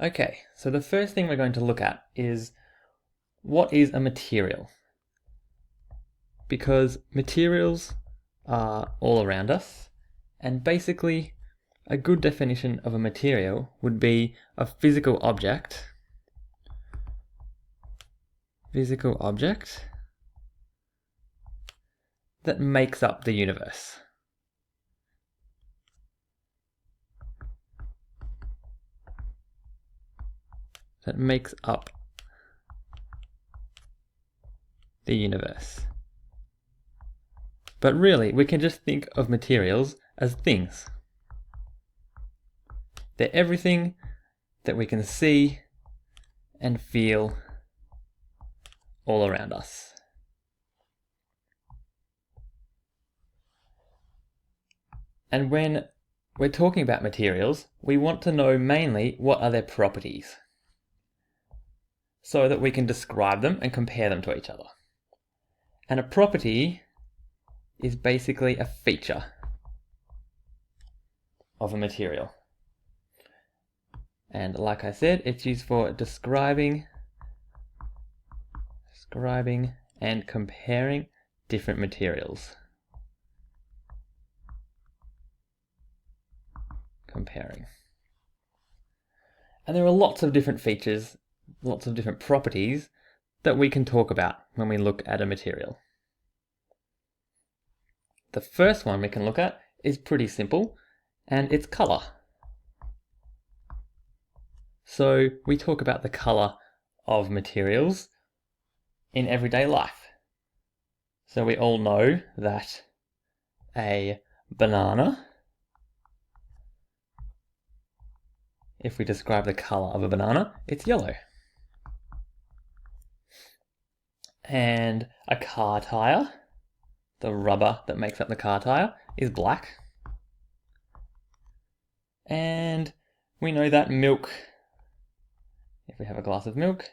Okay, so the first thing we're going to look at is what is a material? Because materials are all around us, and basically a good definition of a material would be a physical object that makes up the universe. That makes up the universe. But really, we can just think of materials as things. They're everything that we can see and feel all around us. And when we're talking about materials, we want to know mainly what are their properties, so that we can describe them and compare them to each other. And a property is basically a feature of a material. And like I said, it's used for describing and comparing different materials. And there are lots of different features, lots of different properties that we can talk about when we look at a material. The first one we can look at is pretty simple, and it's color. So we talk about the color of materials in everyday life. So we all know that a banana, if we describe the color of a banana, it's yellow. And a car tire, the rubber that makes up the car tire, is black. And we know that milk, if we have a glass of milk,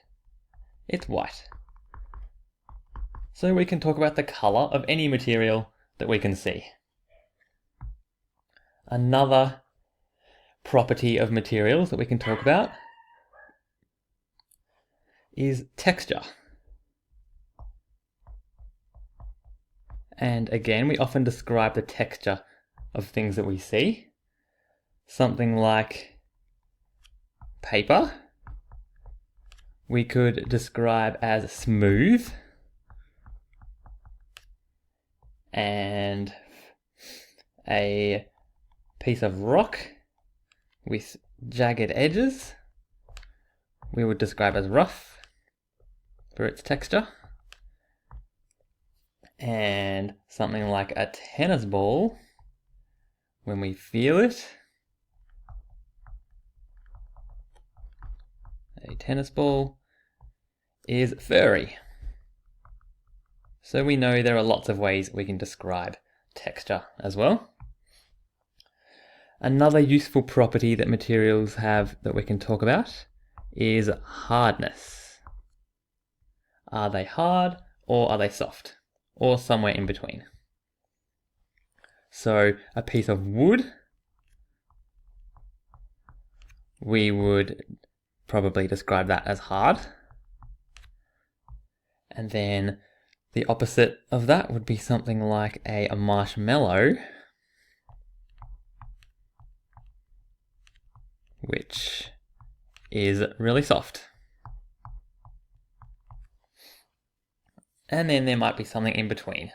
it's white. So we can talk about the color of any material that we can see. Another property of materials that we can talk about is texture. And again, we often describe the texture of things that we see. Something like paper, we could describe as smooth, and a piece of rock with jagged edges we would describe as rough for its texture. And something like a tennis ball, when we feel it, a tennis ball is furry. So we know there are lots of ways we can describe texture as well. Another useful property that materials have that we can talk about is hardness. Are they hard or are they soft? Or somewhere in between. So a piece of wood, we would probably describe that as hard. And then the opposite of that would be something like a marshmallow, which is really soft. And then there might be something in between.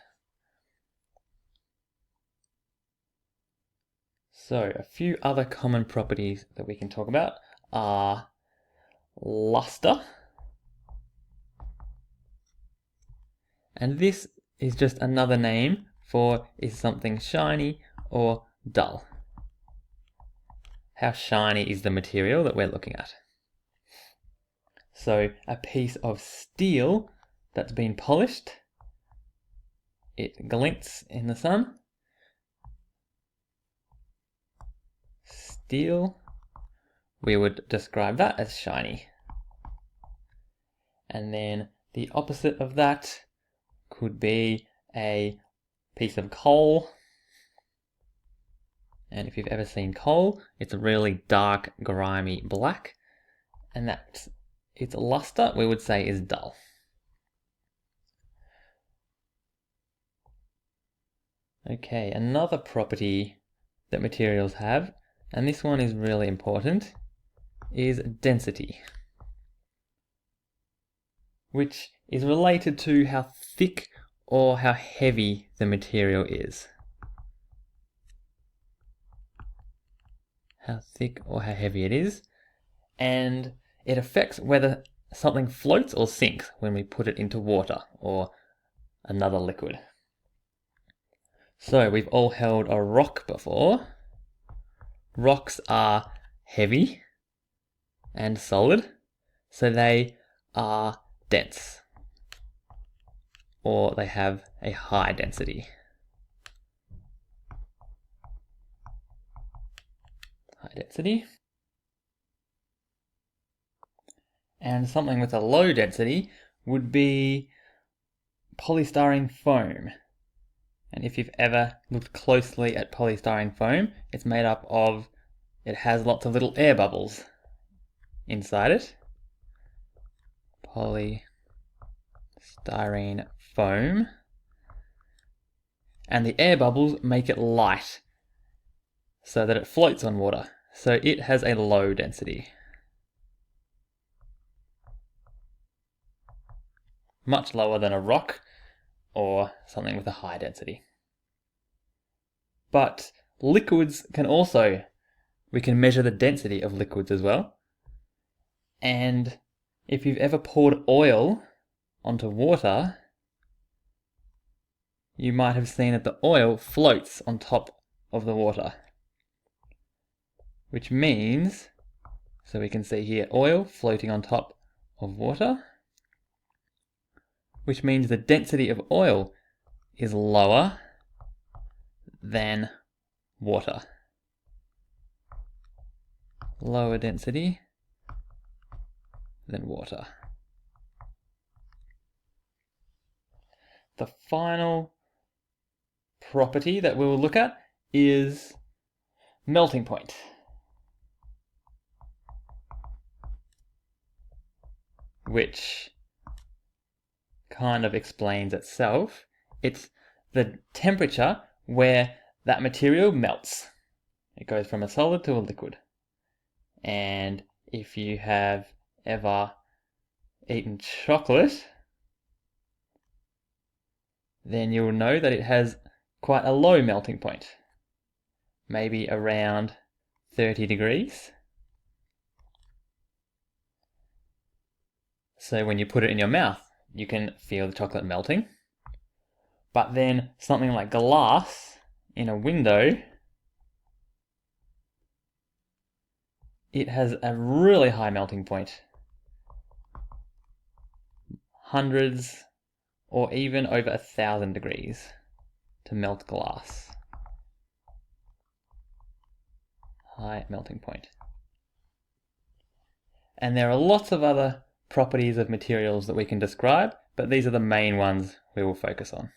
So a few other common properties that we can talk about are luster. And this is just another name for is something shiny or dull. How shiny is the material that we're looking at? So a piece of steel that's been polished, it glints in the sun. Steel, we would describe that as shiny. And then the opposite of that could be a piece of coal. And if you've ever seen coal, it's a really dark, grimy black. and that its luster we would say is dull. Okay, another property that materials have, and this one is really important, is density, which is related to how thick or how heavy the material is. How thick or how heavy it is, and it affects whether something floats or sinks when we put it into water or another liquid. So we've all held a rock before. Rocks are heavy and solid, so they are dense, or they have a high density. High density. And something with a low density would be polystyrene foam. And if you've ever looked closely at polystyrene foam, it's made up of, it has lots of little air bubbles inside it. Polystyrene foam. And the air bubbles make it light so that it floats on water. So it has a low density. Much lower than a rock or something with a high density. But liquids can also, we can measure the density of liquids as well. And if you've ever poured oil onto water, you might have seen that the oil floats on top of the water. Which means, so we can see here oil floating on top of water, which means the density of oil is lower than water. Lower density than water. The final property that we will look at is melting point. Which kind of explains itself. It's the temperature where that material melts. It goes from a solid to a liquid. And if you have ever eaten chocolate, then you'll know that it has quite a low melting point. Maybe around 30 degrees. So when you put it in your mouth, you can feel the chocolate melting. But then something like glass in a window, it has a really high melting point. Hundreds or even over 1,000 degrees to melt glass. High melting point. And there are lots of other properties of materials that we can describe, but these are the main ones we will focus on.